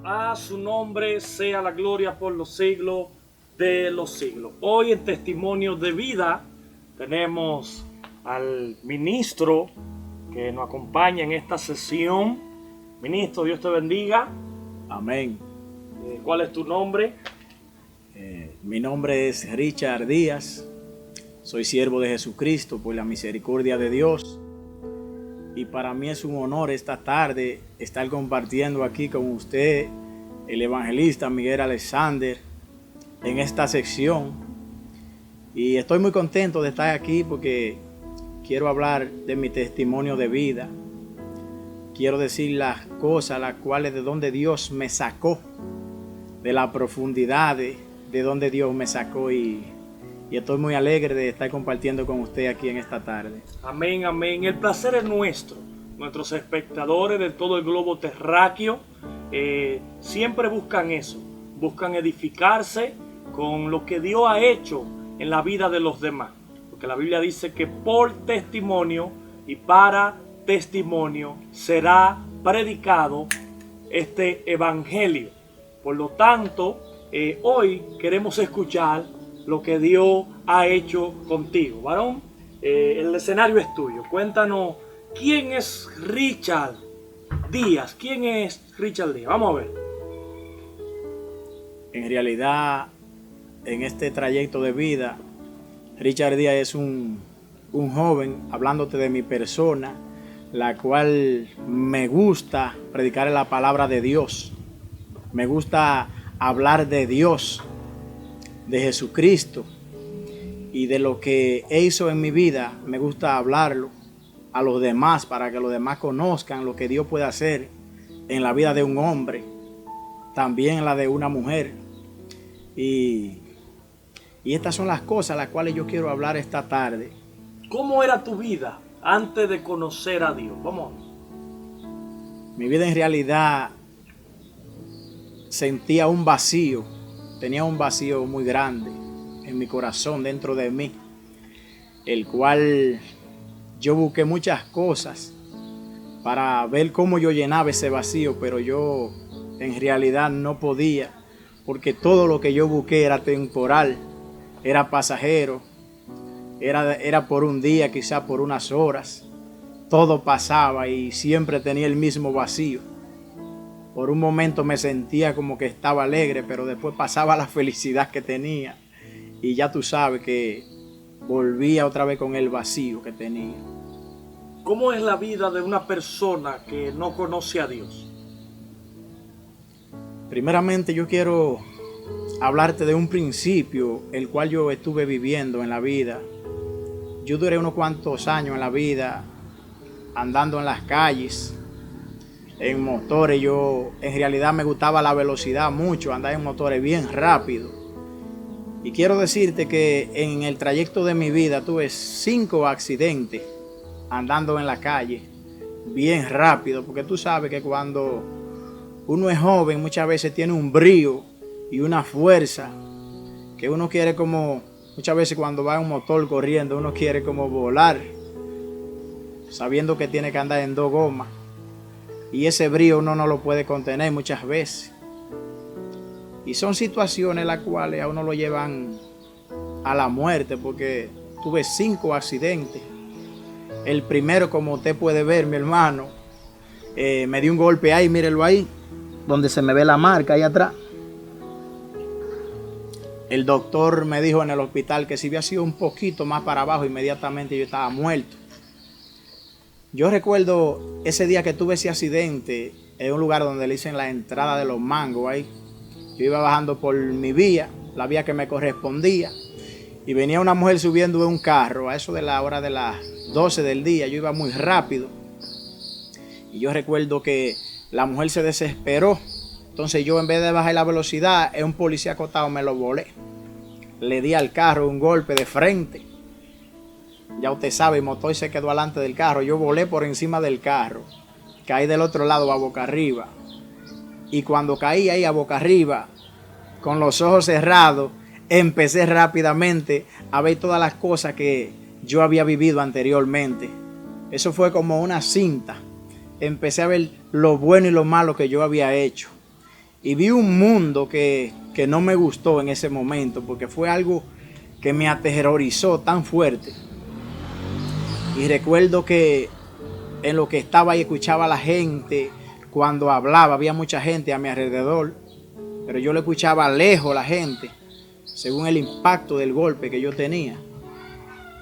A su nombre sea la gloria por los siglos de los siglos. Hoy en Testimonio de Vida tenemos al ministro que nos acompaña en esta sesión. Ministro, Dios te bendiga. Amén. ¿Cuál es tu nombre? Mi nombre es Richard Díaz. Soy siervo de Jesucristo por la misericordia de Dios. Y para mí es un honor esta tarde estar compartiendo aquí con usted, el evangelista Miguel Alexander, en esta sección. Y estoy muy contento de estar aquí porque quiero hablar de mi testimonio de vida. Quiero decir las cosas, las cuales de donde Dios me sacó, de la profundidad de donde Dios me sacó, y estoy muy alegre de estar compartiendo con usted aquí en esta tarde. Amén, amén. El placer es nuestro. Nuestros espectadores de todo el globo terráqueo siempre buscan eso, buscan edificarse con lo que Dios ha hecho en la vida de los demás. Porque la Biblia dice que por testimonio y para testimonio será predicado este evangelio. Por lo tanto, hoy queremos escuchar lo que Dios ha hecho contigo. Varón, el escenario es tuyo. Cuéntanos, ¿quién es Richard Díaz? ¿Quién es Richard Díaz? Vamos a ver. En realidad, en este trayecto de vida, Richard Díaz es un joven, hablándote de mi persona, la cual me gusta predicar la palabra de Dios. Me gusta hablar de Dios, de Jesucristo y de lo que hizo en mi vida. Me gusta hablarlo a los demás para que los demás conozcan lo que Dios puede hacer en la vida de un hombre, también en la de una mujer. Y estas son las cosas las cuales yo quiero hablar esta tarde. ¿Cómo era tu vida antes de conocer a Dios? Vamos. Mi vida en realidad sentía un vacío, tenía un vacío muy grande en mi corazón, dentro de mí, el cual yo busqué muchas cosas para ver cómo yo llenaba ese vacío, pero yo en realidad no podía, porque todo lo que yo busqué era temporal, era pasajero, era por un día, quizá por unas horas. Todo pasaba y siempre tenía el mismo vacío. Por un momento me sentía como que estaba alegre, pero después pasaba la felicidad que tenía y ya tú sabes que volvía otra vez con el vacío que tenía. ¿Cómo es la vida de una persona que no conoce a Dios? Primeramente yo quiero hablarte de un principio el cual yo estuve viviendo en la vida. Yo duré unos cuantos años en la vida andando en las calles, en motores. Yo en realidad me gustaba la velocidad mucho, andar en motores bien rápido. Y quiero decirte que en el trayecto de mi vida tuve 5 accidentes andando en la calle, bien rápido, porque tú sabes que cuando uno es joven muchas veces tiene un brío y una fuerza que uno quiere, como muchas veces cuando va en un motor corriendo, uno quiere como volar, sabiendo que tiene que andar en 2 gomas. Y ese brío uno no lo puede contener muchas veces. Y son situaciones las cuales a uno lo llevan a la muerte, porque tuve 5 accidentes. El primero, como usted puede ver, mi hermano, me dio un golpe ahí, mírenlo ahí, donde se me ve la marca ahí atrás. El doctor me dijo en el hospital que si había sido un poquito más para abajo, inmediatamente yo estaba muerto. Yo recuerdo ese día que tuve ese accidente en un lugar donde le dicen la entrada de los mangos ahí. Yo iba bajando por mi vía, la vía que me correspondía, y venía una mujer subiendo de un carro a eso de la hora de las 12 del día. Yo iba muy rápido y yo recuerdo que la mujer se desesperó. Entonces yo, en vez de bajar la velocidad, un policía acostado me lo volé. Le di al carro un golpe de frente. Ya usted sabe, el motor se quedó delante del carro. Yo volé por encima del carro. Caí del otro lado a boca arriba. Y cuando caí ahí a boca arriba, con los ojos cerrados, empecé rápidamente a ver todas las cosas que yo había vivido anteriormente. Eso fue como una cinta. Empecé a ver lo bueno y lo malo que yo había hecho. Y vi un mundo que no me gustó en ese momento, porque fue algo que me aterrorizó tan fuerte. Y recuerdo que en lo que estaba y escuchaba a la gente, cuando hablaba, había mucha gente a mi alrededor, pero yo lo escuchaba lejos la gente, según el impacto del golpe que yo tenía.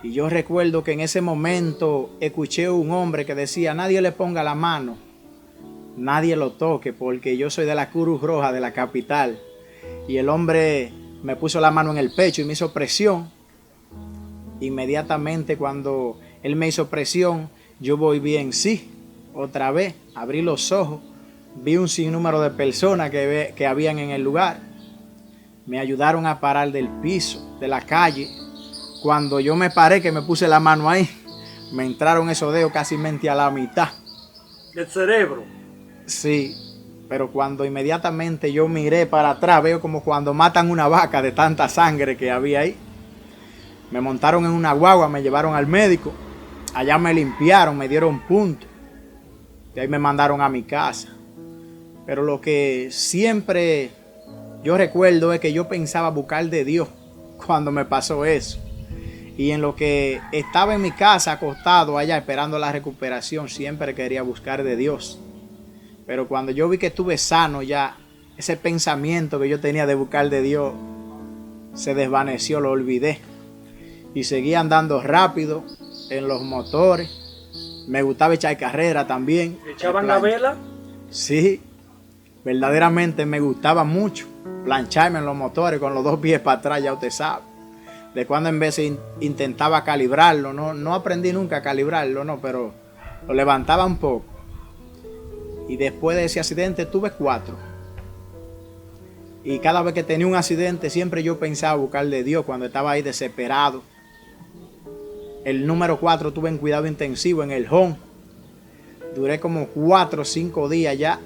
Y yo recuerdo que en ese momento escuché a un hombre que decía: nadie le ponga la mano, nadie lo toque, porque yo soy de la Cruz Roja de la capital. Y el hombre me puso la mano en el pecho y me hizo presión. Inmediatamente cuando él me hizo presión, yo volví en sí. Otra vez, abrí los ojos, vi un sinnúmero de personas que habían en el lugar. Me ayudaron a parar del piso, de la calle. Cuando yo me paré, que me puse la mano ahí, me entraron esos dedos casi a la mitad. ¿Del cerebro? Sí, pero cuando inmediatamente yo miré para atrás, veo como cuando matan una vaca de tanta sangre que había ahí. Me montaron en una guagua, me llevaron al médico. Allá me limpiaron, me dieron puntos. De ahí me mandaron a mi casa. Pero lo que siempre yo recuerdo es que yo pensaba buscar de Dios cuando me pasó eso. Y en lo que estaba en mi casa acostado allá esperando la recuperación, siempre quería buscar de Dios. Pero cuando yo vi que estuve sano ya, ese pensamiento que yo tenía de buscar de Dios se desvaneció, lo olvidé. Y seguí andando rápido en los motores. Me gustaba echar carrera también. ¿Echaban la vela? Sí, verdaderamente me gustaba mucho plancharme en los motores con los dos pies para atrás, ya usted sabe. De cuando en vez intentaba calibrarlo, no aprendí nunca a calibrarlo, no, pero lo levantaba un poco. Y después de ese accidente tuve 4. Y cada vez que tenía un accidente siempre yo pensaba buscarle a Dios cuando estaba ahí desesperado. El número 4 tuve en cuidado intensivo en el home. Duré como 4 o 5 días ya.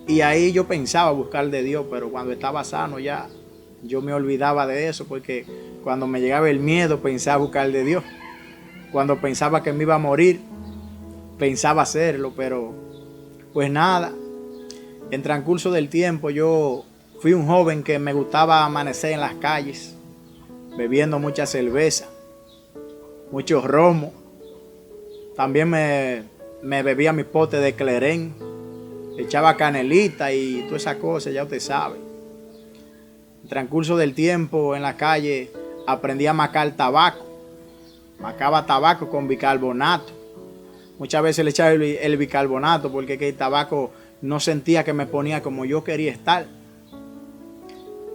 Y ahí yo pensaba buscar de Dios, pero cuando estaba sano ya yo me olvidaba de eso, porque cuando me llegaba el miedo pensaba buscar de Dios. Cuando pensaba que me iba a morir, pensaba hacerlo, pero pues nada. En transcurso del tiempo yo fui un joven que me gustaba amanecer en las calles, bebiendo mucha cerveza, mucho romo. También me bebía mi pote de clerén, echaba canelita y todas esas cosas, ya usted sabe. En transcurso del tiempo en la calle aprendí a macar tabaco. Macaba tabaco con bicarbonato. Muchas veces le echaba el bicarbonato porque el tabaco no sentía que me ponía como yo quería estar.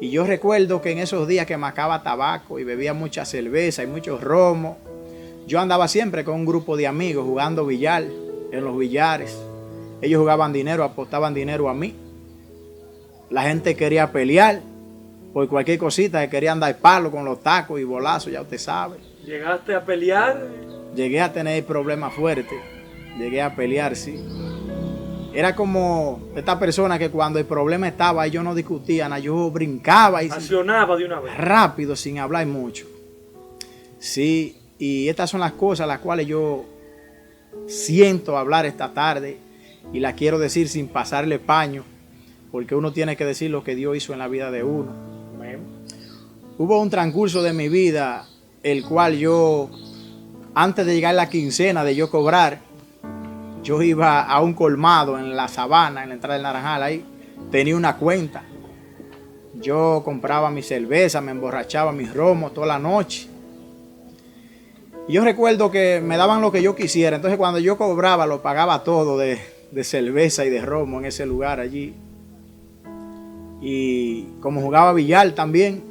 Y yo recuerdo que en esos días que macaba tabaco y bebía mucha cerveza y mucho romo, yo andaba siempre con un grupo de amigos jugando billar en los billares. Ellos jugaban dinero, apostaban dinero a mí. La gente quería pelear por cualquier cosita, que querían dar palo con los tacos y bolazos, ya usted sabe. ¿Llegaste a pelear? Llegué a tener problemas fuertes. Llegué a pelear, sí. Era como esta persona que cuando el problema estaba, ellos no discutían, yo brincaba y accionaba de una vez. Rápido, sin hablar mucho. Sí, y estas son las cosas las cuales yo siento hablar esta tarde y la quiero decir sin pasarle paño, porque uno tiene que decir lo que Dios hizo en la vida de uno. Amén. Hubo un transcurso de mi vida el cual yo, antes de llegar a la quincena de yo cobrar, yo iba a un colmado en la Sabana, en la entrada del Naranjal, ahí tenía una cuenta. Yo compraba mi cerveza, me emborrachaba mis romos toda la noche. Y yo recuerdo que me daban lo que yo quisiera, entonces cuando yo cobraba lo pagaba todo de cerveza y de romo en ese lugar allí. Y como jugaba billar también,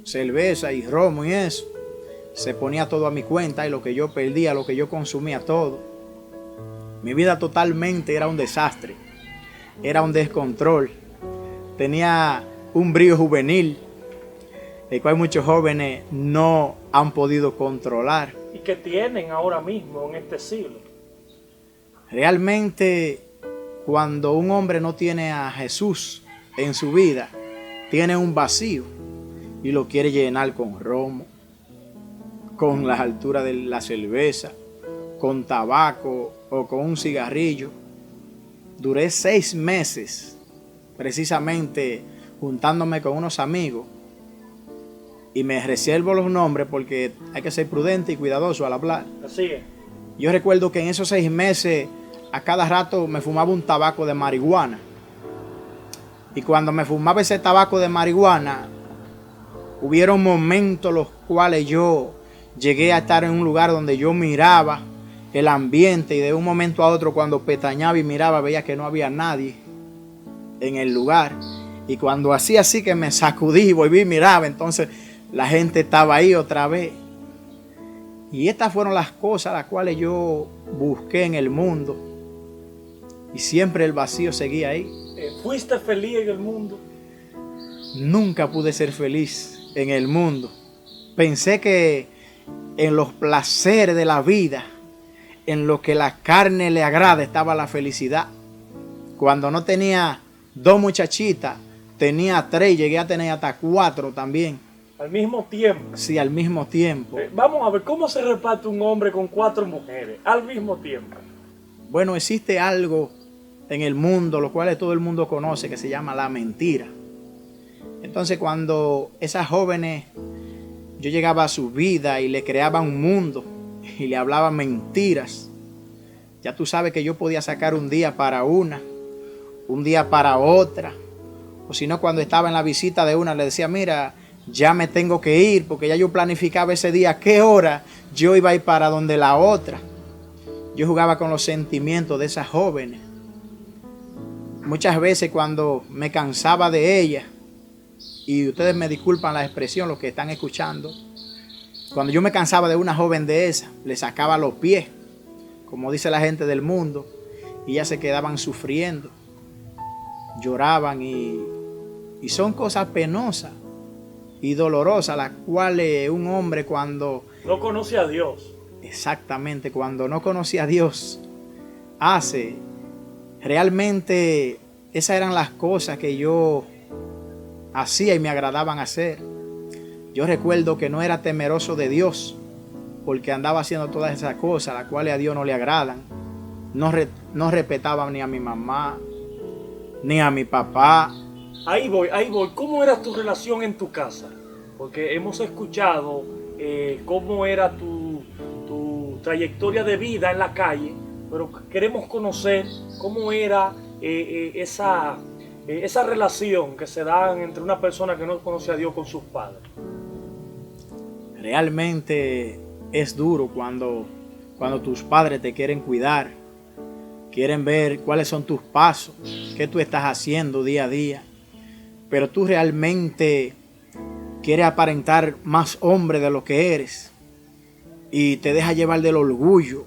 cerveza y romo y eso, se ponía todo a mi cuenta y lo que yo perdía, lo que yo consumía, todo. Mi vida totalmente era un desastre, era un descontrol. Tenía un brío juvenil, el cual muchos jóvenes no han podido controlar. ¿Y qué tienen ahora mismo en este siglo? Realmente, cuando un hombre no tiene a Jesús en su vida, tiene un vacío y lo quiere llenar con romo, con las alturas de la cerveza, con tabaco o con un cigarrillo. Duré 6 meses precisamente juntándome con unos amigos, y me reservo los nombres porque hay que ser prudente y cuidadoso al hablar. Así es. Yo recuerdo que en esos 6 meses a cada rato me fumaba un tabaco de marihuana. Y cuando me fumaba ese tabaco de marihuana, hubieron momentos los cuales yo llegué a estar en un lugar donde yo miraba el ambiente y de un momento a otro cuando pestañaba y miraba veía que no había nadie en el lugar. Y cuando hacía así que me sacudí y volví y miraba, entonces la gente estaba ahí otra vez. Y estas fueron las cosas las cuales yo busqué en el mundo. Y siempre el vacío seguía ahí. ¿Fuiste feliz en el mundo? Nunca pude ser feliz en el mundo. Pensé que en los placeres de la vida, en lo que la carne le agrada, estaba la felicidad. Cuando no tenía 2 muchachitas, tenía 3, llegué a tener hasta 4 también. Al mismo tiempo. Sí, al mismo tiempo. Vamos a ver, ¿cómo se reparte un hombre con 4 mujeres al mismo tiempo? Bueno, existe algo en el mundo, lo cual todo el mundo conoce, que se llama la mentira. Entonces, cuando esas jóvenes, yo llegaba a su vida y le creaba un mundo y le hablaba mentiras, ya tú sabes que yo podía sacar un día para una, un día para otra. O si no, cuando estaba en la visita de una, le decía, mira, ya me tengo que ir, porque ya yo planificaba ese día a qué hora yo iba a ir para donde la otra. Yo jugaba con los sentimientos de esas jóvenes. Muchas veces cuando me cansaba de ellas, y ustedes me disculpan la expresión, los que están escuchando, cuando yo me cansaba de una joven de esa, le sacaba los pies, como dice la gente del mundo, y ellas se quedaban sufriendo, lloraban, y son cosas penosas y dolorosas, las cuales un hombre cuando no conoce a Dios, exactamente, cuando no conoce a Dios, hace. Realmente esas eran las cosas que yo hacía y me agradaban hacer. Yo recuerdo que no era temeroso de Dios, porque andaba haciendo todas esas cosas, las cuales a Dios no le agradan. No respetaba ni a mi mamá, ni a mi papá. Ahí voy. ¿Cómo era tu relación en tu casa? Porque hemos escuchado cómo era tu trayectoria de vida en la calle, pero queremos conocer cómo era esa relación que se da entre una persona que no conoce a Dios con sus padres. Realmente es duro cuando tus padres te quieren cuidar, quieren ver cuáles son tus pasos, qué tú estás haciendo día a día, pero tú realmente quieres aparentar más hombre de lo que eres y te deja llevar del orgullo,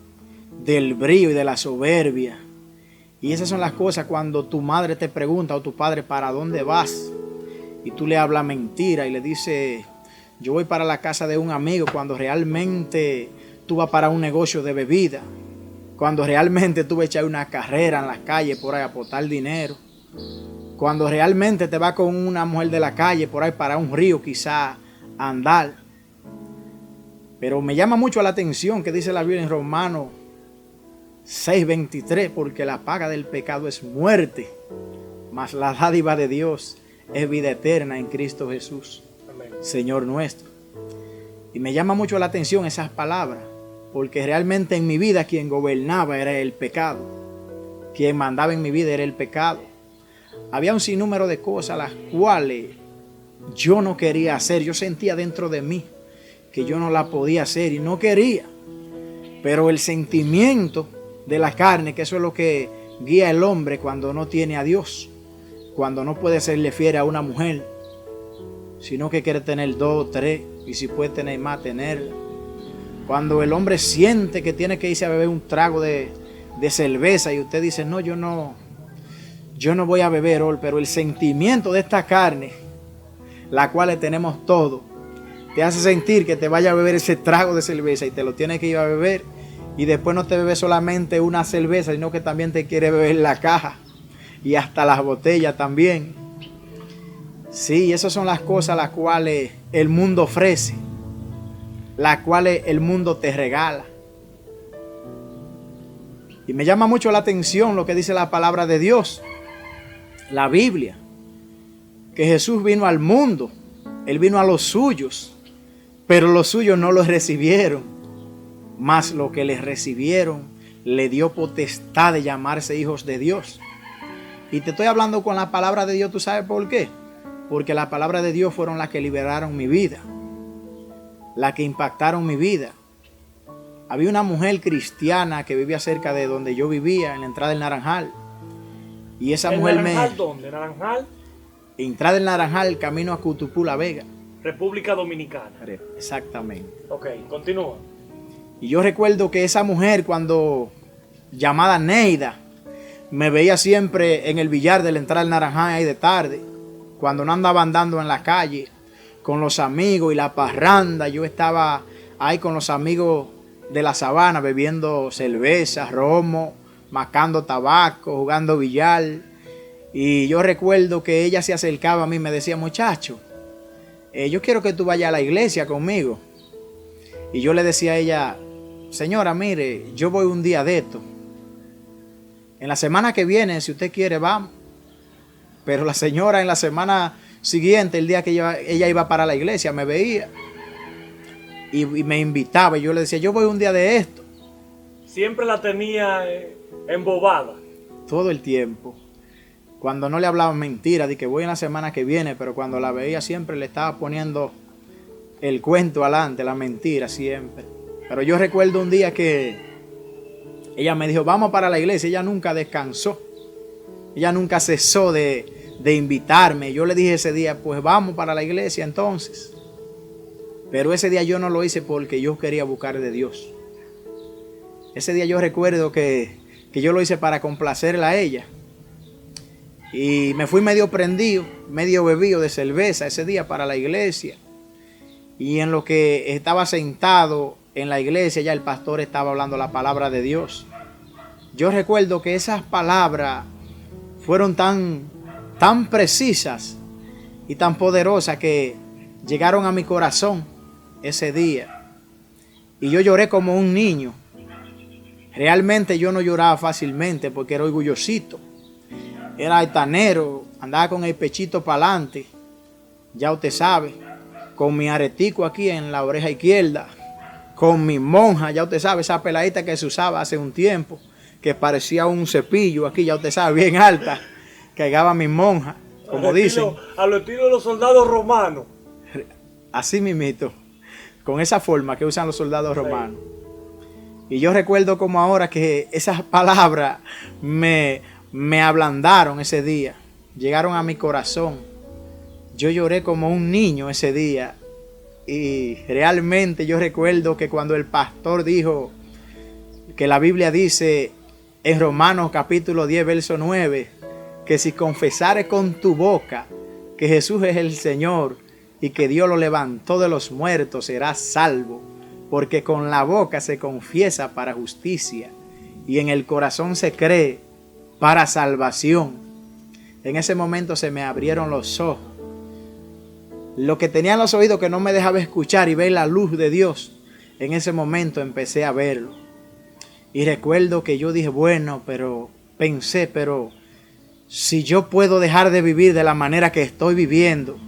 del brío y de la soberbia. Y esas son las cosas cuando tu madre te pregunta o tu padre para dónde vas y tú le hablas mentira y le dices yo voy para la casa de un amigo, cuando realmente tú vas para un negocio de bebida, cuando realmente tú vas a echar una carrera en las calles por ahí a aportar dinero, cuando realmente te vas con una mujer de la calle por ahí para un río quizá a andar. Pero me llama mucho la atención que dice la Biblia en Romanos 6:23, porque la paga del pecado es muerte, mas la dádiva de Dios es vida eterna en Cristo Jesús, amén, Señor nuestro. Y me llama mucho la atención esas palabras, porque realmente en mi vida quien gobernaba era el pecado, quien mandaba en mi vida era el pecado. Había un sinnúmero de cosas las cuales yo no quería hacer. Yo sentía dentro de mí que yo no la podía hacer y no quería, pero el sentimiento de la carne, que eso es lo que guía al hombre cuando no tiene a Dios, cuando no puede serle fiel a una mujer, sino que quiere tener 2, 3 y si puede tener más, tenerla. Cuando el hombre siente que tiene que irse a beber un trago de cerveza y usted dice no, yo no voy a beber hoy, pero el sentimiento de esta carne, la cual tenemos todo, te hace sentir que te vaya a beber ese trago de cerveza y te lo tienes que ir a beber. Y después no te bebes solamente una cerveza, sino que también te quiere beber la caja y hasta las botellas también. Sí, esas son las cosas las cuales el mundo ofrece, las cuales el mundo te regala. Y me llama mucho la atención lo que dice la palabra de Dios. la Biblia, que Jesús vino al mundo, Él vino a los suyos, pero los suyos no los recibieron, mas los que les recibieron le dio potestad de llamarse hijos de Dios. Y te estoy hablando con la palabra de Dios, ¿tú sabes por qué? Porque la palabra de Dios fueron las que liberaron mi vida, las que impactaron mi vida. Había una mujer cristiana que vivía cerca de donde yo vivía, en la entrada del Naranjal. Y esa mujer ¿Naranjal dónde? ¿Naranjal? Entrada del Naranjal, camino a Cutupú, La Vega. República Dominicana. Exactamente. Ok, continúa. Y yo recuerdo que esa mujer, cuando llamada Neida, me veía siempre en el billar de la entrada del Naranjal ahí de tarde. Cuando no andaba andando en la calle con los amigos y la parranda, yo estaba ahí con los amigos de la sabana bebiendo cerveza, romo, mascando tabaco, jugando billar. Y yo recuerdo que ella se acercaba a mí y me decía, muchacho, yo quiero que tú vayas a la iglesia conmigo. Y yo le decía a ella, señora, mire, yo voy un día de esto. En la semana que viene, si usted quiere, vamos. Pero la señora en la semana siguiente, el día que ella iba para la iglesia, me veía y me invitaba. Y yo le decía, yo voy un día de esto. Siempre la tenía embobada. Todo el tiempo. Cuando no le hablaba mentira, de que voy en la semana que viene, pero cuando la veía siempre le estaba poniendo el cuento adelante, la mentira siempre. Pero yo recuerdo un día que ella me dijo, vamos para la iglesia. Ella nunca descansó. Ella nunca cesó de invitarme. Yo le dije ese día, pues vamos para la iglesia entonces. Pero ese día yo no lo hice porque yo quería buscar de Dios. Ese día yo recuerdo que yo lo hice para complacerla a ella. Y me fui medio prendido, medio bebido de cerveza ese día para la iglesia. Y en lo que estaba sentado en la iglesia, ya el pastor estaba hablando la palabra de Dios. Yo recuerdo que esas palabras fueron tan precisas y tan poderosas que llegaron a mi corazón ese día. Y yo lloré como un niño. Realmente yo no lloraba fácilmente porque era orgullosito. Era altanero, andaba con el pechito para adelante, ya usted sabe, con mi aretico aquí en la oreja izquierda, con mi monja, ya usted sabe, esa peladita que se usaba hace un tiempo, que parecía un cepillo aquí, ya usted sabe, bien alta, que llegaba mi monja, como dicen. A lo estilo de los soldados romanos. Así mismito, con esa forma que usan los soldados romanos. Y yo recuerdo como ahora que esas palabras me ablandaron ese día, llegaron a mi corazón. Yo lloré como un niño ese día y realmente yo recuerdo que cuando el pastor dijo que la Biblia dice en Romanos capítulo 10 verso 9 que si confesares con tu boca que Jesús es el Señor y que Dios lo levantó de los muertos, serás salvo, porque con la boca se confiesa para justicia y en el corazón se cree para salvación. En ese momento se me abrieron los ojos. Lo que tenía en los oídos que no me dejaba escuchar y ver la luz de Dios, en ese momento empecé a verlo. Y recuerdo que yo dije, bueno, pero si yo puedo dejar de vivir de la manera que estoy viviendo,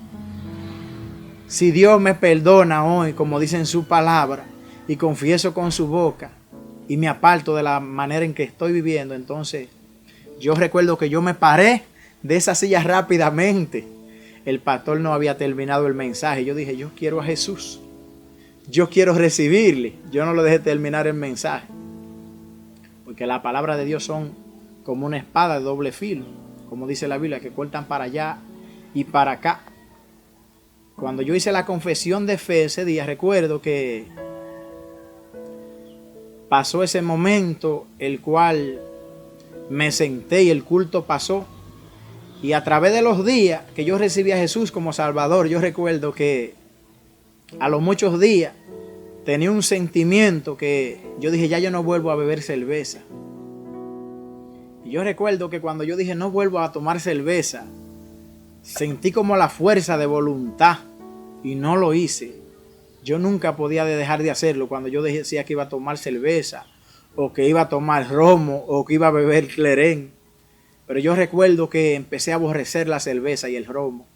si Dios me perdona hoy, como dice en su palabra, y confieso con su boca, y me aparto de la manera en que estoy viviendo, entonces yo recuerdo que yo me paré de esa silla rápidamente. El pastor no había terminado el mensaje. Yo dije, yo quiero a Jesús. Yo quiero recibirle. Yo no lo dejé terminar el mensaje. Porque la palabra de Dios son como una espada de doble filo. Como dice la Biblia, que cortan para allá y para acá. Cuando yo hice la confesión de fe ese día, recuerdo que pasó ese momento, el cual me senté y el culto pasó. Y a través de los días que yo recibí a Jesús como Salvador, yo recuerdo que a los muchos días tenía un sentimiento que yo dije, ya yo no vuelvo a beber cerveza. Y yo recuerdo que cuando yo dije, no vuelvo a tomar cerveza, sentí como la fuerza de voluntad y no lo hice. Yo nunca podía dejar de hacerlo cuando yo decía que iba a tomar cerveza, o que iba a tomar romo, o que iba a beber clerén. Pero yo recuerdo que empecé a aborrecer la cerveza y el romo.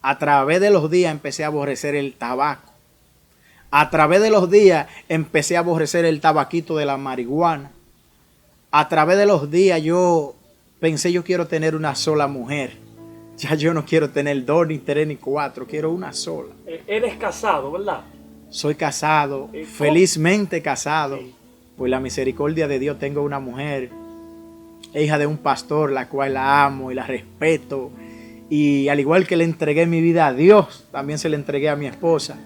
A través de los días empecé a aborrecer el tabaco. A través de los días empecé a aborrecer el tabaquito de la marihuana. A través de los días yo pensé, yo quiero tener una sola mujer. Ya yo no quiero tener 2, ni 3, ni 4, quiero una sola. Eres casado, ¿verdad? Soy casado, felizmente casado. Por la misericordia de Dios tengo una mujer, hija de un pastor, la cual la amo y la respeto. Y al igual que le entregué mi vida a Dios, también se la entregué a mi esposa.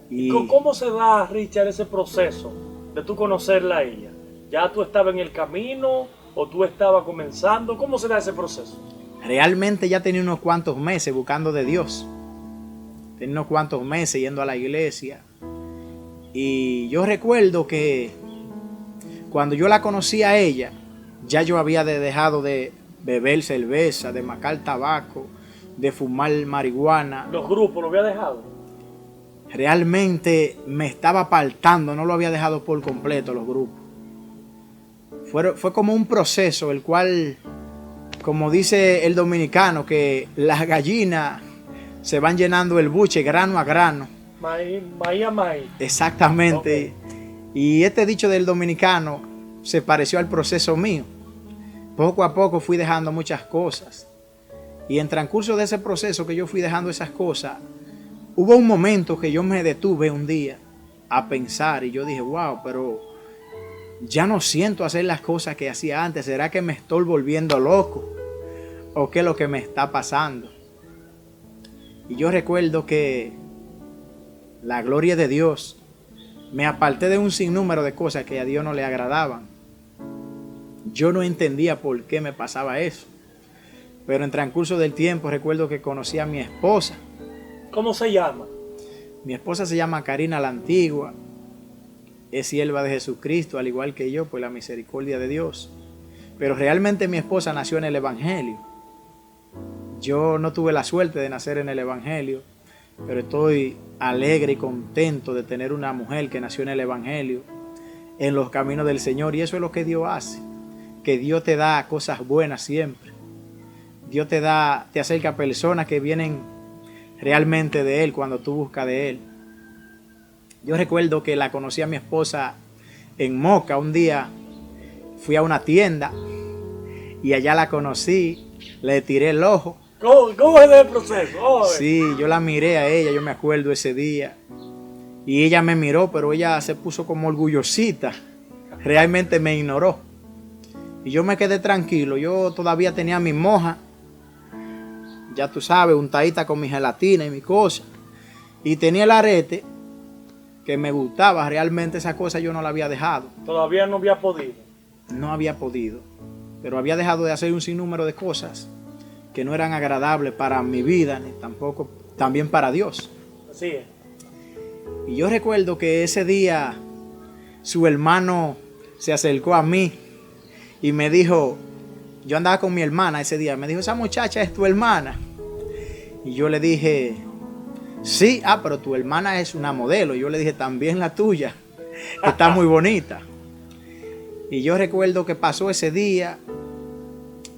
Y ¿cómo se da, Richard, ese proceso de tú conocerla a ella? ¿Ya tú estabas en el camino o tú estabas comenzando? ¿Cómo se da ese proceso? Realmente ya tenía unos cuantos meses buscando de Dios. Tenía unos cuantos meses yendo a la iglesia. Y yo recuerdo que cuando yo la conocí a ella, ya yo había dejado de beber cerveza, de macar tabaco, de fumar marihuana. ¿Los grupos lo había dejado? Realmente me estaba apartando, no lo había dejado por completo los grupos. Fue como un proceso, el cual, como dice el dominicano, que las gallinas se van llenando el buche grano a grano. Maíz a maíz. Exactamente. Okay. Y este dicho del dominicano se pareció al proceso mío. Poco a poco fui dejando muchas cosas. Y en transcurso de ese proceso que yo fui dejando esas cosas, hubo un momento que yo me detuve un día a pensar y yo dije, wow, pero ya no siento hacer las cosas que hacía antes. ¿Será que me estoy volviendo loco? ¿O qué es lo que me está pasando? Y yo recuerdo que la gloria de Dios, me aparté de un sinnúmero de cosas que a Dios no le agradaban. Yo no entendía por qué me pasaba eso. Pero en transcurso del tiempo recuerdo que conocí a mi esposa. ¿Cómo se llama? Mi esposa se llama Karina la Antigua. Es sierva de Jesucristo, al igual que yo, por la misericordia de Dios. Pero realmente mi esposa nació en el Evangelio. Yo no tuve la suerte de nacer en el Evangelio, pero estoy alegre y contento de tener una mujer que nació en el Evangelio, en los caminos del Señor. Y eso es lo que Dios hace, que Dios te da cosas buenas siempre. Dios te acerca a personas que vienen realmente de Él cuando tú buscas de Él. Yo recuerdo que la conocí a mi esposa en Moca. Un día fui a una tienda y allá la conocí, le tiré el ojo. ¿Cómo es el proceso? Sí, yo la miré a ella, yo me acuerdo ese día. Y ella me miró, pero ella se puso como orgullosita. Realmente me ignoró. Y yo me quedé tranquilo. Yo todavía tenía mi moja, ya tú sabes, untadita con mi gelatina y mi cosa. Y tenía el arete que me gustaba. Realmente esa cosa yo no la había dejado. Todavía no había podido. No había podido. Pero había dejado de hacer un sinnúmero de cosas que no eran agradables para mi vida, ni tampoco también para Dios. Así es. Y yo recuerdo que ese día su hermano se acercó a mí y me dijo, yo andaba con mi hermana ese día, me dijo, esa muchacha es tu hermana. Y yo le dije, sí, pero tu hermana es una modelo. Y yo le dije, también la tuya, está muy bonita. Y yo recuerdo que pasó ese día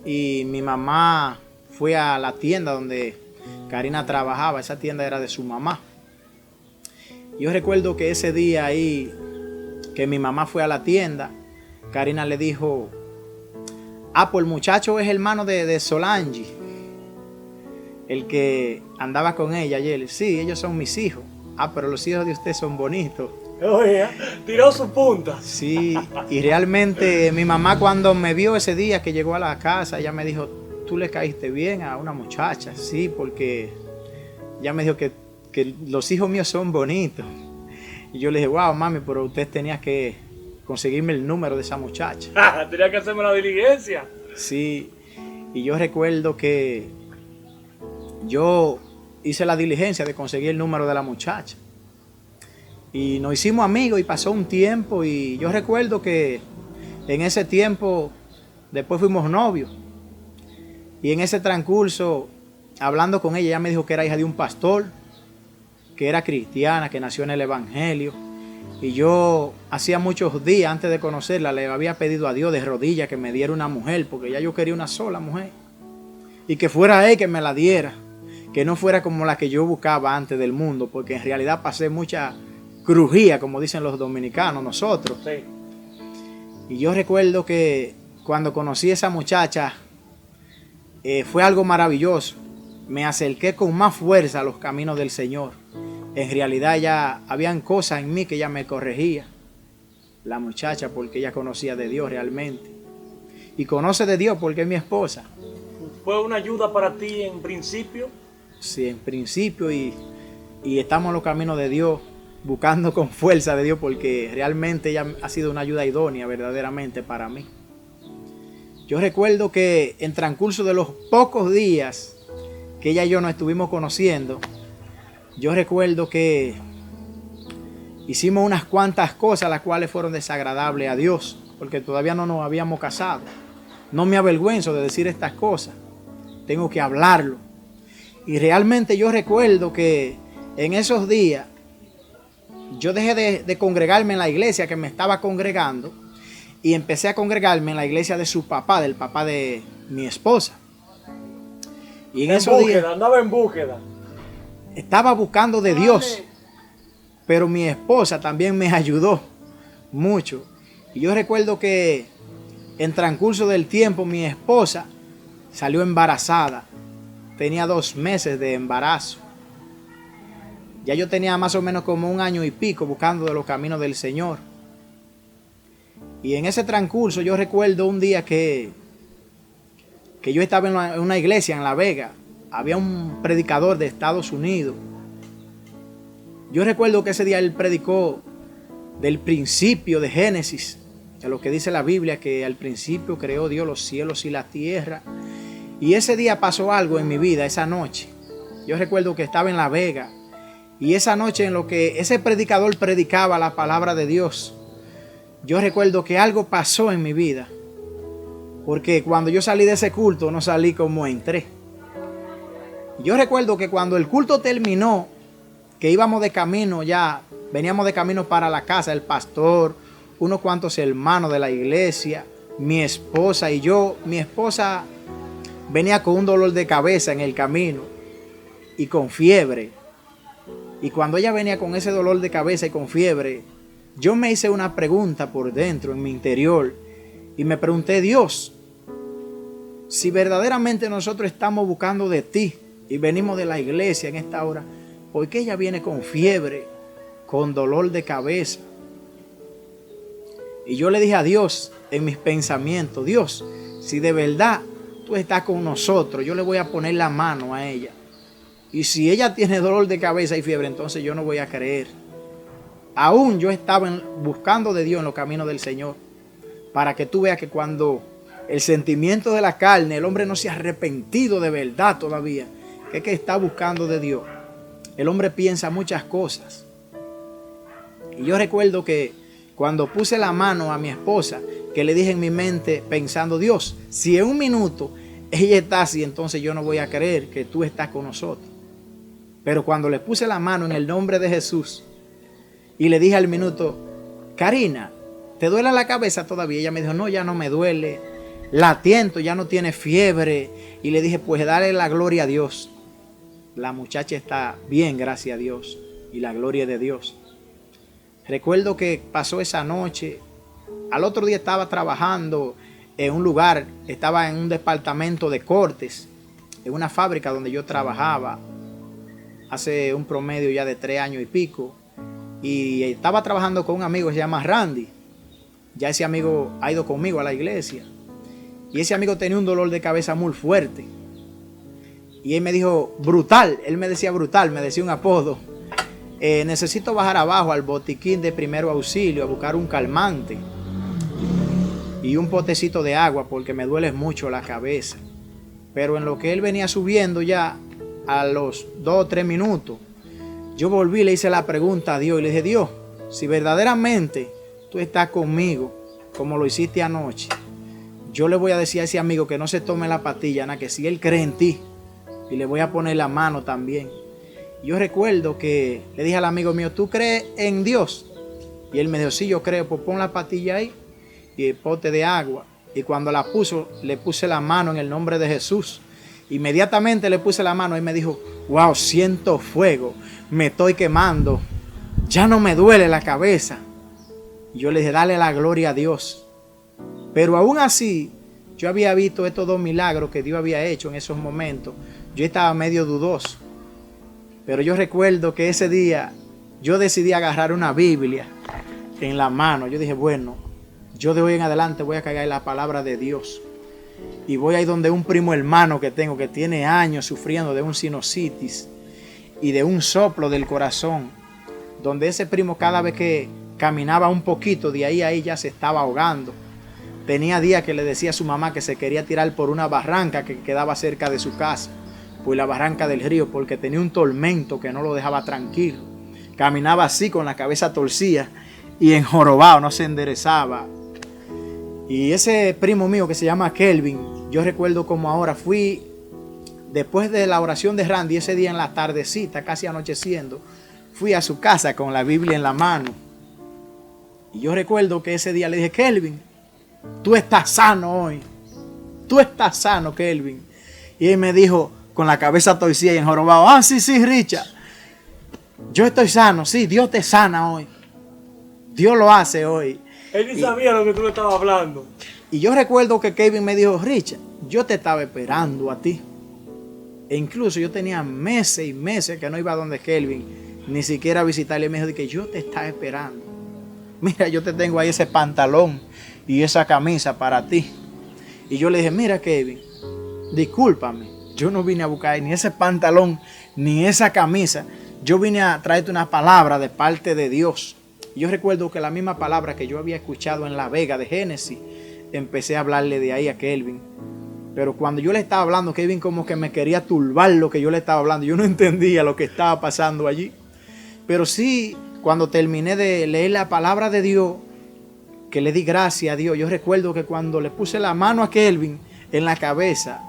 y mi mamá fue a la tienda donde Karina trabajaba. Esa tienda era de su mamá. Yo recuerdo que ese día ahí, que mi mamá fue a la tienda, Karina le dijo, pues el muchacho es hermano de Solange, el que andaba con ella ayer. Sí, ellos son mis hijos. Pero los hijos de usted son bonitos. Oye, tiró su punta. Sí, y realmente mi mamá cuando me vio ese día que llegó a la casa, ella me dijo, tú le caíste bien a una muchacha. Sí, porque ella me dijo que los hijos míos son bonitos. Y yo le dije, wow, mami, pero usted tenía que conseguirme el número de esa muchacha. Tenía que hacerme la diligencia. Sí, y yo recuerdo que yo hice la diligencia de conseguir el número de la muchacha. Y nos hicimos amigos y pasó un tiempo y yo recuerdo que en ese tiempo después fuimos novios. Y en ese transcurso, hablando con ella, ella me dijo que era hija de un pastor, que era cristiana, que nació en el Evangelio. Y yo hacía muchos días antes de conocerla le había pedido a Dios de rodillas que me diera una mujer, porque ya yo quería una sola mujer. Y que fuera Él que me la diera, que no fuera como la que yo buscaba antes del mundo, porque en realidad pasé mucha crujía, como dicen los dominicanos, nosotros. Sí. Y yo recuerdo que cuando conocí a esa muchacha, fue algo maravilloso. Me acerqué con más fuerza a los caminos del Señor. En realidad ya habían cosas en mí que ella me corregía. La muchacha, porque ella conocía de Dios realmente. Y conoce de Dios porque es mi esposa. ¿Fue una ayuda para ti en principio? Sí, en principio y estamos en los caminos de Dios, buscando con fuerza de Dios, porque realmente ella ha sido una ayuda idónea verdaderamente para mí. Yo recuerdo que en transcurso de los pocos días que ella y yo nos estuvimos conociendo, yo recuerdo que hicimos unas cuantas cosas las cuales fueron desagradables a Dios, porque todavía no nos habíamos casado. No me avergüenzo de decir estas cosas, tengo que hablarlo. Y realmente yo recuerdo que en esos días yo dejé de congregarme en la iglesia que me estaba congregando y empecé a congregarme en la iglesia de su papá, del papá de mi esposa. Y en esos días andaba en búsqueda. estaba buscando de Dios, pero mi esposa también me ayudó mucho. Y yo recuerdo que en transcurso del tiempo mi esposa salió embarazada. Tenía 2 meses de embarazo. Ya yo tenía más o menos como 1 año y pico buscando de los caminos del Señor. Y en ese transcurso yo recuerdo un día que yo estaba en una iglesia en La Vega. Había un predicador de Estados Unidos. Yo recuerdo que ese día él predicó del principio de Génesis, de lo que dice la Biblia, que al principio creó Dios los cielos y la tierra. Y ese día pasó algo en mi vida, esa noche. Yo recuerdo que estaba en La Vega. Y esa noche en lo que ese predicador predicaba la palabra de Dios, yo recuerdo que algo pasó en mi vida. Porque cuando yo salí de ese culto, no salí como entré. Yo recuerdo que cuando el culto terminó, que íbamos de camino ya, veníamos de camino para la casa, el pastor, unos cuantos hermanos de la iglesia, mi esposa y yo. Mi esposa venía con un dolor de cabeza en el camino y con fiebre. Y cuando ella venía con ese dolor de cabeza y con fiebre, yo me hice una pregunta por dentro, en mi interior, y me pregunté: Dios, si verdaderamente nosotros estamos buscando de ti y venimos de la iglesia en esta hora, ¿por qué ella viene con fiebre, con dolor de cabeza? Y yo le dije a Dios en mis pensamientos: Dios, si de verdad tú estás con nosotros, yo le voy a poner la mano a ella. Y si ella tiene dolor de cabeza y fiebre, entonces yo no voy a creer. Aún yo estaba buscando de Dios en los caminos del Señor, para que tú veas que cuando el sentimiento de la carne, el hombre no se ha arrepentido de verdad todavía, que es que está buscando de Dios, el hombre piensa muchas cosas. Y yo recuerdo que cuando puse la mano a mi esposa, que le dije en mi mente pensando: Dios, si en 1 minuto ella está así, entonces yo no voy a creer que tú estás con nosotros. Pero cuando le puse la mano en el nombre de Jesús y le dije al minuto: Karina, ¿te duele la cabeza todavía? Ella me dijo: no, ya no me duele, la tiento, ya no tiene fiebre. Y le dije: pues dale la gloria a Dios. La muchacha está bien, gracias a Dios, y la gloria de Dios. Recuerdo que pasó esa noche. Al otro día estaba trabajando en un lugar, estaba en un departamento de cortes, en una fábrica donde yo trabajaba hace un promedio ya de 3 años y pico. Y estaba trabajando con un amigo que se llama Randy. Ya ese amigo ha ido conmigo a la iglesia. Y ese amigo tenía un dolor de cabeza muy fuerte. Y él me dijo: brutal. Él me decía brutal, me decía un apodo. Necesito bajar abajo al botiquín de primer auxilio a buscar un calmante y un potecito de agua porque me duele mucho la cabeza. Pero en lo que él venía subiendo, ya a los 2 o 3 minutos, yo volví y le hice la pregunta a Dios y le dije: Dios, si verdaderamente tú estás conmigo como lo hiciste anoche, yo le voy a decir a ese amigo que no se tome la pastilla, nada, que si él cree en ti, y le voy a poner la mano también. Yo recuerdo que le dije al amigo mío: ¿tú crees en Dios? Y él me dijo, sí, yo creo, pues pon la pastilla ahí y el pote de agua. Y cuando la puso, le puse la mano en el nombre de Jesús. Inmediatamente le puse la mano y me dijo, wow, siento fuego, me estoy quemando, ya no me duele la cabeza. Y yo le dije, dale la gloria a Dios. Pero aún así, yo había visto estos dos milagros que Dios había hecho en esos momentos. Yo estaba medio dudoso. Pero yo recuerdo que ese día yo decidí agarrar una Biblia en la mano. Yo dije, bueno, yo de hoy en adelante voy a cargar la palabra de Dios. Y voy a ir donde un primo hermano que tengo, que tiene años sufriendo de un sinusitis y de un soplo del corazón. Donde ese primo cada vez que caminaba un poquito, de ahí a ahí ya se estaba ahogando. Tenía días que le decía a su mamá que se quería tirar por una barranca que quedaba cerca de su casa. Pues la barranca del río, porque tenía un tormento que no lo dejaba tranquilo. Caminaba así con la cabeza torcida y enjorobado, no se enderezaba. Y ese primo mío que se llama Kelvin, yo recuerdo como ahora, fui después de la oración de Randy, ese día en la tardecita, casi anocheciendo, fui a su casa con la Biblia en la mano. Y yo recuerdo que ese día le dije, Kelvin, tú estás sano hoy. Tú estás sano, Kelvin. Y él me dijo, con la cabeza torcida y enjorobado, ah, sí, Richard, yo estoy sano, sí, Dios te sana hoy. Dios lo hace hoy. Él ni sabía lo que tú le estabas hablando. Y yo recuerdo que Kevin me dijo, Richard, yo te estaba esperando a ti. E incluso yo tenía meses y meses que no iba a donde Kelvin, ni siquiera a visitarle. Y me dijo que yo te estaba esperando. Mira, yo te tengo ahí ese pantalón y esa camisa para ti. Y yo le dije, mira Kevin, discúlpame, yo no vine a buscar ni ese pantalón ni esa camisa. Yo vine a traerte una palabra de parte de Dios. Yo recuerdo que la misma palabra que yo había escuchado en La Vega de Génesis, empecé a hablarle de ahí a Kelvin. Pero cuando yo le estaba hablando, Kelvin como que me quería turbar lo que yo le estaba hablando. Yo no entendía lo que estaba pasando allí. Pero sí, cuando terminé de leer la palabra de Dios, que le di gracias a Dios, yo recuerdo que cuando le puse la mano a Kelvin en la cabeza,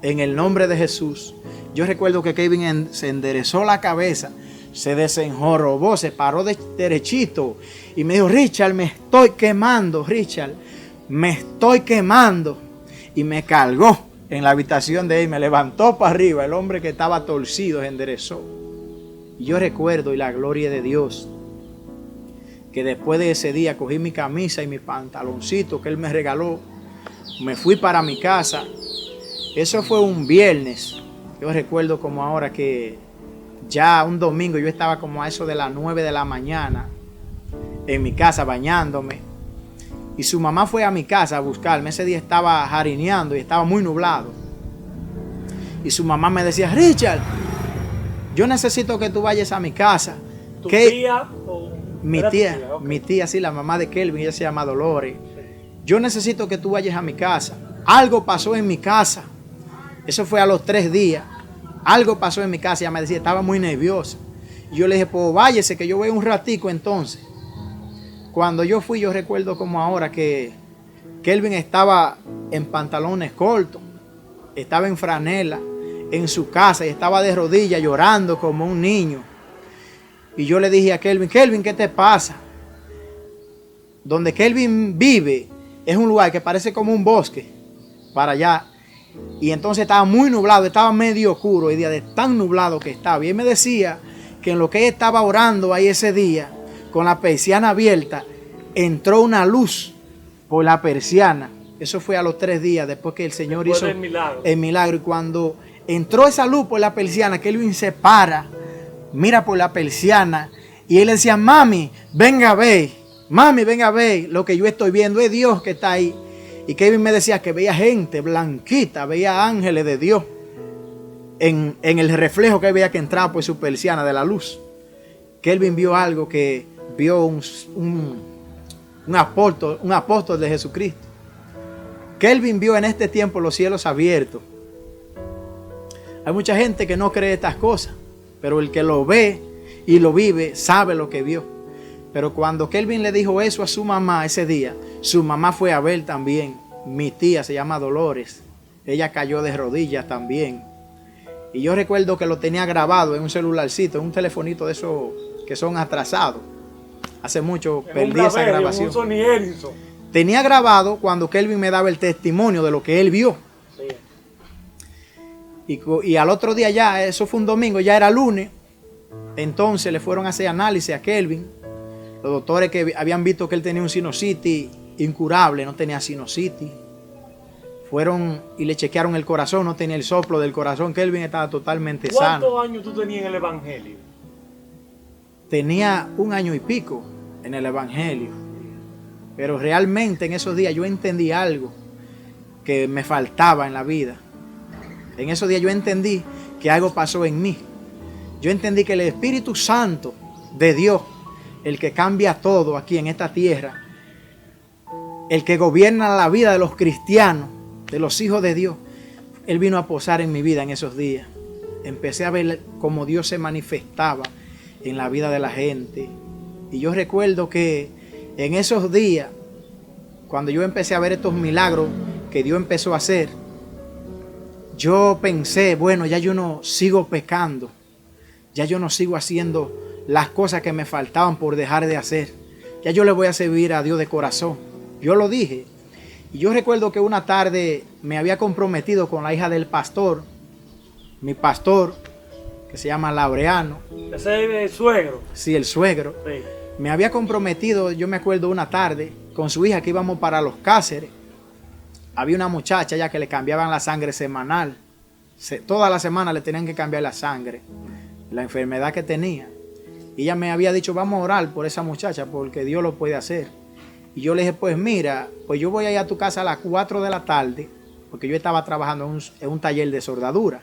en el nombre de Jesús, yo recuerdo que Kelvin se enderezó la cabeza, se desenjorobó, se paró derechito y me dijo, Richard, me estoy quemando, Richard, me estoy quemando. Y me cargó en la habitación de él, me levantó para arriba, el hombre que estaba torcido se enderezó. Y yo recuerdo, y la gloria de Dios, que después de ese día cogí mi camisa y mi pantaloncito que él me regaló, me fui para mi casa. Eso fue un viernes. Yo recuerdo como ahora que ya un domingo yo estaba como a eso de las 9 de la mañana en mi casa bañándome. Y su mamá fue a mi casa a buscarme. Ese día estaba jarineando y estaba muy nublado. Y su mamá me decía, Richard, yo necesito que tú vayas a mi casa. ¿Tu tía o...? Mi tía, okay. Mi tía, sí, la mamá de Kelvin, ella se llama Dolores. Yo necesito que tú vayas a mi casa. Algo pasó en mi casa. Eso fue a los 3 días. Algo pasó en mi casa. Ella me decía, estaba muy nerviosa. Y yo le dije, pues váyase, que yo voy un ratico entonces. Cuando yo fui, yo recuerdo como ahora que Kelvin estaba en pantalones cortos, estaba en franela, en su casa y estaba de rodillas llorando como un niño. Y yo le dije a Kelvin, Kelvin, ¿qué te pasa? Donde Kelvin vive es un lugar que parece como un bosque para allá. Y entonces estaba muy nublado, estaba medio oscuro el día de tan nublado que estaba. Y él me decía que en lo que él estaba orando ahí ese día, con la persiana abierta, entró una luz por la persiana. Eso fue a los 3 días después que el Señor hizo el milagro. Y cuando entró esa luz por la persiana, Kelvin se para, mira por la persiana y él le decía, mami, venga a ver, mami, venga a ver lo que yo estoy viendo, es Dios que está ahí. Y Kelvin me decía que veía gente blanquita, veía ángeles de Dios en el reflejo que veía que entraba por su persiana de la luz. Kelvin vio algo que vio un apóstol de Jesucristo. Kelvin vio en este tiempo los cielos abiertos. Hay mucha gente que no cree estas cosas, pero el que lo ve y lo vive sabe lo que vio. Pero cuando Kelvin le dijo eso a su mamá ese día, su mamá fue a ver también. Mi tía se llama Dolores. Ella cayó de rodillas también. Y yo recuerdo que lo tenía grabado en un celularcito, en un telefonito de esos que son atrasados. Hace mucho En perdí un esa Blackberry, grabación. un Sony Ericsson. Tenía grabado cuando Kelvin me daba el testimonio de lo que él vio. Sí. Y al otro día ya, eso fue un domingo, ya era lunes. Entonces le fueron a hacer análisis a Kelvin. Los doctores que habían visto que él tenía un sinusitis incurable, no tenía sinusitis. Fueron y le chequearon el corazón, no tenía el soplo del corazón. Kelvin estaba totalmente sano. ¿Cuántos años tú tenías en el Evangelio? Tenía 1 año y pico en el Evangelio. Pero realmente en esos días yo entendí algo que me faltaba en la vida. En esos días yo entendí que algo pasó en mí. Yo entendí que el Espíritu Santo de Dios, el que cambia todo aquí en esta tierra, el que gobierna la vida de los cristianos, de los hijos de Dios, Él vino a posar en mi vida en esos días. Empecé a ver cómo Dios se manifestaba en la vida de la gente. Y yo recuerdo que en esos días, cuando yo empecé a ver estos milagros que Dios empezó a hacer, yo pensé, bueno, ya yo no sigo pecando, ya yo no sigo haciendo las cosas que me faltaban por dejar de hacer. Ya yo le voy a servir a Dios de corazón. Yo lo dije. Y yo recuerdo que una tarde me había comprometido con la hija del pastor, mi pastor, que se llama Laureano. Ese es el suegro. Sí, el suegro. Sí. Me había comprometido, yo me acuerdo una tarde, con su hija que íbamos para Los Cáceres. Había una muchacha ya que le cambiaban la sangre semanal. Toda la semana le tenían que cambiar la sangre, la enfermedad que tenía. Y ella me había dicho, vamos a orar por esa muchacha porque Dios lo puede hacer. Y yo le dije, pues mira, pues yo voy a ir a tu casa a las 4 de la tarde, porque yo estaba trabajando en un taller de soldadura.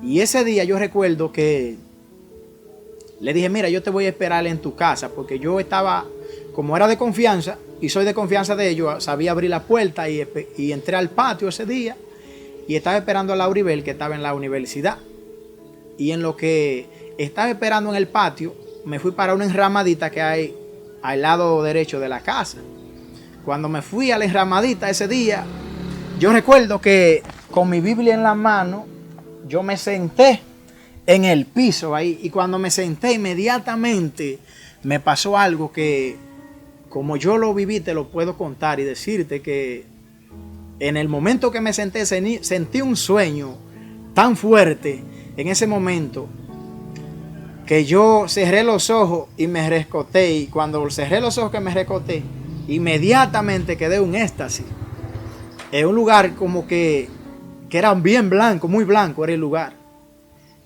Y ese día yo recuerdo que le dije, mira, yo te voy a esperar en tu casa, porque yo estaba, como era de confianza, y soy de confianza de ellos, sabía abrir la puerta y entré al patio ese día, y estaba esperando a Lauribel, que estaba en la universidad. Y en lo que estaba esperando en el patio, me fui para una enramadita que hay al lado derecho de la casa. Cuando me fui a la enramadita ese día, yo recuerdo que con mi Biblia en la mano, yo me senté en el piso ahí. Y cuando me senté, inmediatamente me pasó algo que, como yo lo viví, te lo puedo contar y decirte que en el momento que me senté, sentí un sueño tan fuerte en ese momento, que yo cerré los ojos y me rescoté. Y cuando cerré los ojos que me rescoté, inmediatamente quedé en un éxtasis. En un lugar como que era bien blanco, muy blanco era el lugar.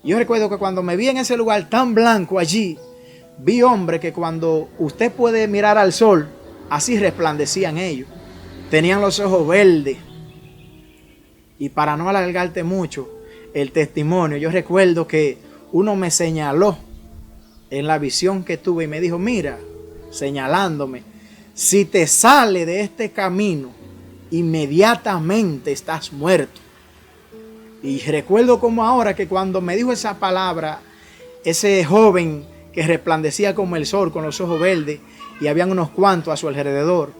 Yo recuerdo que cuando me vi en ese lugar tan blanco allí, vi hombres que cuando usted puede mirar al sol, así resplandecían ellos. Tenían los ojos verdes. Y para no alargarte mucho el testimonio, yo recuerdo que uno me señaló en la visión que tuve y me dijo, mira, señalándome, si te sale de este camino, inmediatamente estás muerto. Y recuerdo como ahora que cuando me dijo esa palabra, ese joven que resplandecía como el sol con los ojos verdes y habían unos cuantos a su alrededor,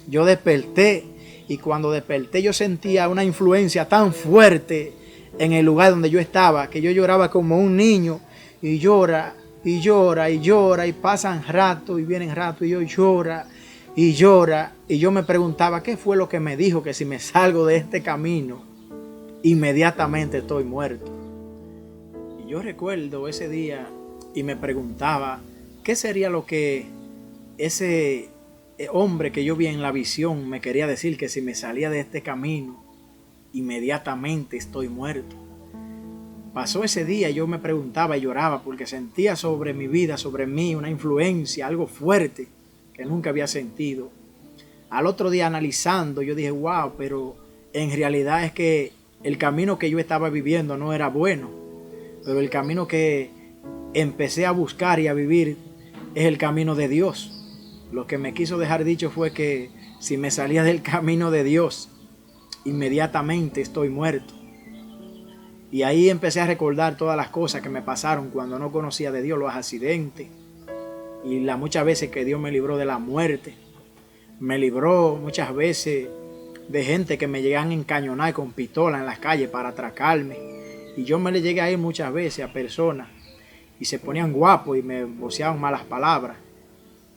yo desperté y cuando desperté yo sentía una influencia tan fuerte en el lugar donde yo estaba que yo lloraba como un niño y llora y llora y llora y pasan rato y vienen rato y yo llora y llora y yo me preguntaba qué fue lo que me dijo, que si me salgo de este camino inmediatamente estoy muerto. Y yo recuerdo ese día y me preguntaba qué sería lo que ese hombre que yo vi en la visión me quería decir, que si me salía de este camino inmediatamente estoy muerto. Pasó ese día y yo me preguntaba y lloraba porque sentía sobre mi vida, sobre mí, una influencia, algo fuerte que nunca había sentido. Al otro día analizando, yo dije, wow, pero en realidad es que el camino que yo estaba viviendo no era bueno. Pero el camino que empecé a buscar y a vivir es el camino de Dios. Lo que me quiso dejar dicho fue que si me salía del camino de Dios, inmediatamente estoy muerto. Y ahí empecé a recordar todas las cosas que me pasaron cuando no conocía de Dios, los accidentes y las muchas veces que Dios me libró de la muerte. Me libró muchas veces de gente que me llegan a encañonar con pistola en las calles para atracarme. Y yo me le llegué a ir muchas veces a personas y se ponían guapos y me voceaban malas palabras.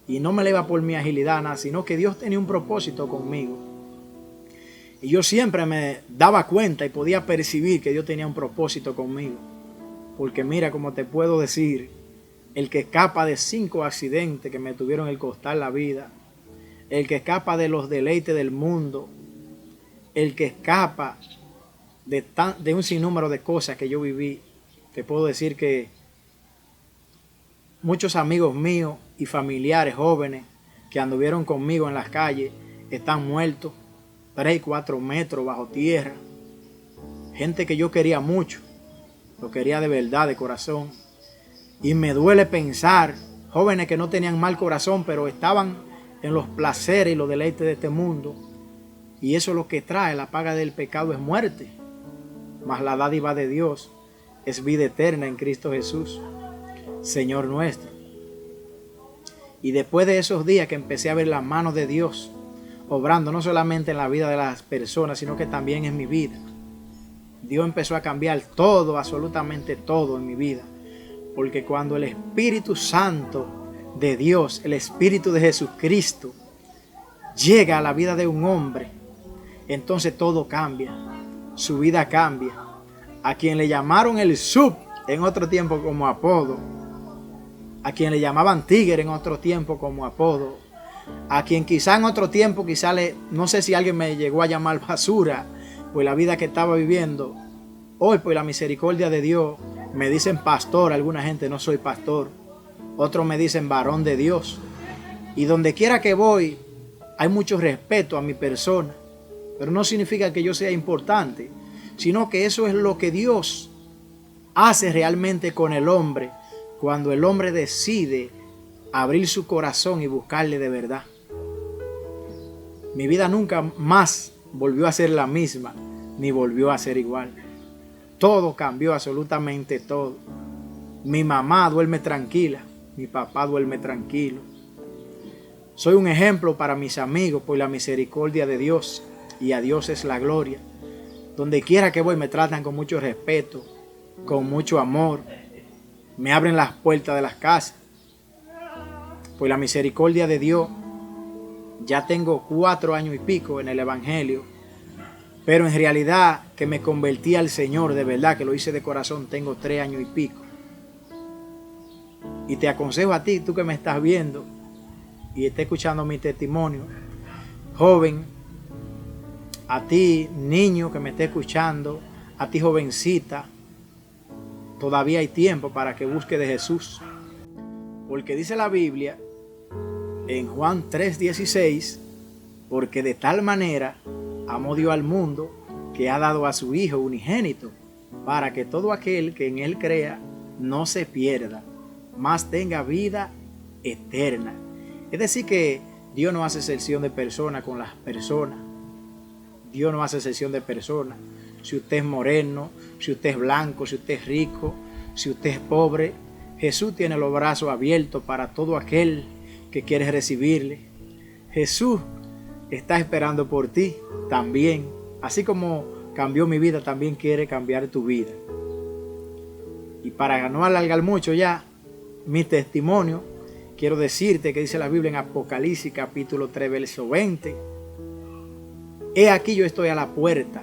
Y no me la iba por mi agilidad, nada, sino que Dios tenía un propósito conmigo. Y yo siempre me daba cuenta y podía percibir que Dios tenía un propósito conmigo. Porque mira, como te puedo decir, el que escapa de 5 accidentes que me tuvieron el costar la vida, el que escapa de los deleites del mundo, el que escapa de un sinnúmero de cosas que yo viví, te puedo decir que muchos amigos míos y familiares jóvenes que anduvieron conmigo en las calles están muertos, 3 y 4 metros bajo tierra. Gente que yo quería mucho, lo quería de verdad, de corazón. Y me duele pensar, jóvenes que no tenían mal corazón, pero estaban en los placeres y los deleites de este mundo. Y eso es lo que trae, la paga del pecado es muerte. Mas la dádiva de Dios es vida eterna en Cristo Jesús, Señor nuestro. Y después de esos días que empecé a ver la mano de Dios obrando no solamente en la vida de las personas, sino que también en mi vida. Dios empezó a cambiar todo, absolutamente todo en mi vida. Porque cuando el Espíritu Santo de Dios, el Espíritu de Jesucristo, llega a la vida de un hombre, entonces todo cambia, su vida cambia. A quien le llamaron el Sub en otro tiempo como apodo, a quien le llamaban Tigre en otro tiempo como apodo, a quien quizá en otro tiempo, no sé si alguien me llegó a llamar basura por la vida que estaba viviendo. Hoy, por la misericordia de Dios, me dicen pastor, alguna gente no soy pastor, otros me dicen varón de Dios. Y donde quiera que voy, hay mucho respeto a mi persona, pero no significa que yo sea importante, sino que eso es lo que Dios hace realmente con el hombre, cuando el hombre decide abrir su corazón y buscarle de verdad. Mi vida nunca más volvió a ser la misma, ni volvió a ser igual. Todo cambió, absolutamente todo. Mi mamá duerme tranquila, mi papá duerme tranquilo. Soy un ejemplo para mis amigos por la misericordia de Dios, y a Dios es la gloria. Donde quiera que voy me tratan con mucho respeto, con mucho amor. Me abren las puertas de las casas. Por la misericordia de Dios, ya tengo 4 años y pico en el Evangelio. Pero en realidad que me convertí al Señor, de verdad, que lo hice de corazón, tengo 3 años y pico. Y te aconsejo a ti, tú que me estás viendo y estás escuchando mi testimonio, joven, a ti, niño que me esté escuchando, a ti, jovencita, todavía hay tiempo para que busque de Jesús. Porque dice la Biblia en Juan 3:16, porque de tal manera amó Dios al mundo que ha dado a su Hijo unigénito, para que todo aquel que en Él crea no se pierda, mas tenga vida eterna. Es decir que Dios no hace excepción de personas con las personas. Dios no hace excepción de personas. Si usted es moreno, si usted es blanco, si usted es rico, si usted es pobre, Jesús tiene los brazos abiertos para todo aquel que quiere recibirle. Jesús está esperando por ti también. Así como cambió mi vida, también quiere cambiar tu vida. Y para no alargar mucho ya mi testimonio, quiero decirte que dice la Biblia en Apocalipsis capítulo 3, verso 20. He aquí yo estoy a la puerta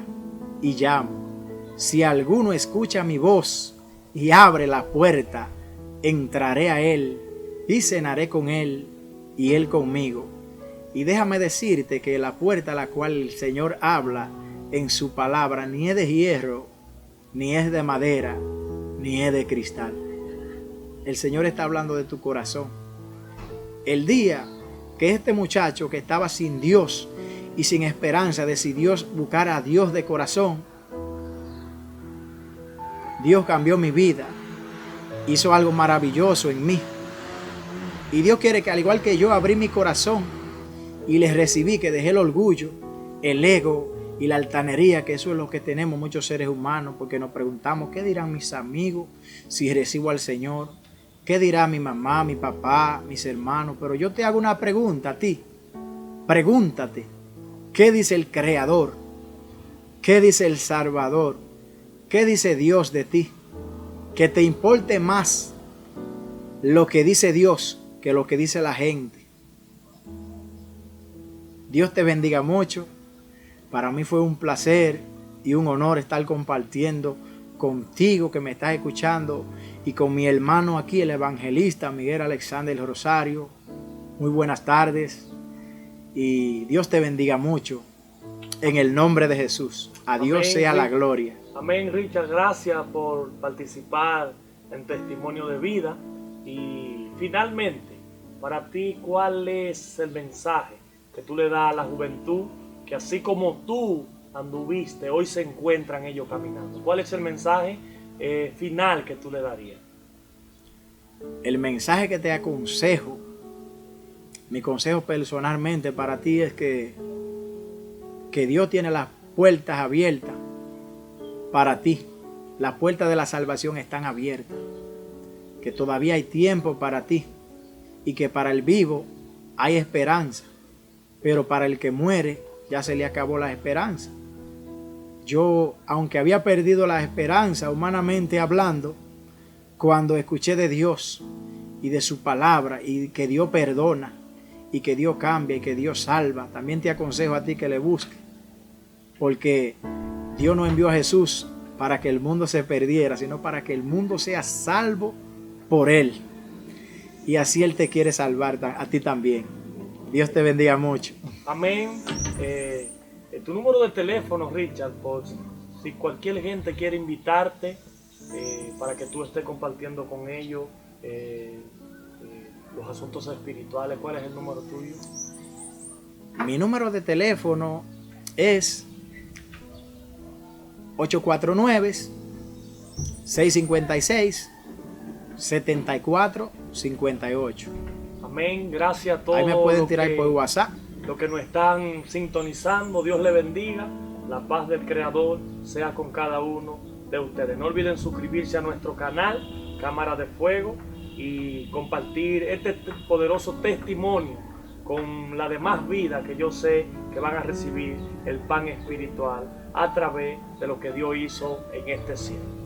y llamo. Si alguno escucha mi voz y abre la puerta, entraré a él y cenaré con él y él conmigo. Y déjame decirte que la puerta a la cual el Señor habla en su palabra ni es de hierro, ni es de madera, ni es de cristal. El Señor está hablando de tu corazón. El día que este muchacho que estaba sin Dios y sin esperanza decidió buscar a Dios de corazón, Dios cambió mi vida, hizo algo maravilloso en mí. Y Dios quiere que al igual que yo abrí mi corazón y les recibí, que dejé el orgullo, el ego y la altanería, que eso es lo que tenemos muchos seres humanos, porque nos preguntamos, ¿qué dirán mis amigos si recibo al Señor? ¿Qué dirá mi mamá, mi papá, mis hermanos? Pero yo te hago una pregunta a ti. Pregúntate, ¿qué dice el Creador? ¿Qué dice el Salvador? ¿Qué dice Dios de ti? Que te importe más lo que dice Dios que lo que dice la gente. Dios te bendiga mucho. Para mí fue un placer y un honor estar compartiendo contigo que me estás escuchando y con mi hermano aquí, el evangelista Miguel Alexander Rosario. Muy buenas tardes y Dios te bendiga mucho en el nombre de Jesús. A Dios sea la gloria. Amén, Richard. Gracias por participar en Testimonio de Vida. Y finalmente, para ti, ¿cuál es el mensaje que tú le das a la juventud que así como tú anduviste, hoy se encuentran ellos caminando? ¿Cuál es el mensaje final que tú le darías? El mensaje que te aconsejo, mi consejo personalmente para ti es que Dios tiene las puertas abiertas para ti. Las puertas de la salvación están abiertas. Que todavía hay tiempo para ti y que para el vivo hay esperanza. Pero para el que muere ya se le acabó la esperanza. Yo, aunque había perdido la esperanza humanamente hablando, cuando escuché de Dios y de su palabra y que Dios perdona y que Dios cambia y que Dios salva, también te aconsejo a ti que le busques, porque Dios no envió a Jesús para que el mundo se perdiera, sino para que el mundo sea salvo por Él. Y así Él te quiere salvar a ti también. Dios te bendiga mucho. Amén. Tu número de teléfono, Richard, por si cualquier gente quiere invitarte para que tú estés compartiendo con ellos los asuntos espirituales. ¿Cuál es el número tuyo? Mi número de teléfono es 849-656-7458. Amén. Gracias a todos. Ahí me pueden tirar por WhatsApp. Los que nos están sintonizando, Dios le bendiga. La paz del Creador sea con cada uno de ustedes. No olviden suscribirse a nuestro canal, Cámara de Fuego, y compartir este poderoso testimonio con la demás vida que yo sé que van a recibir el pan espiritual a través de lo que Dios hizo en este cielo.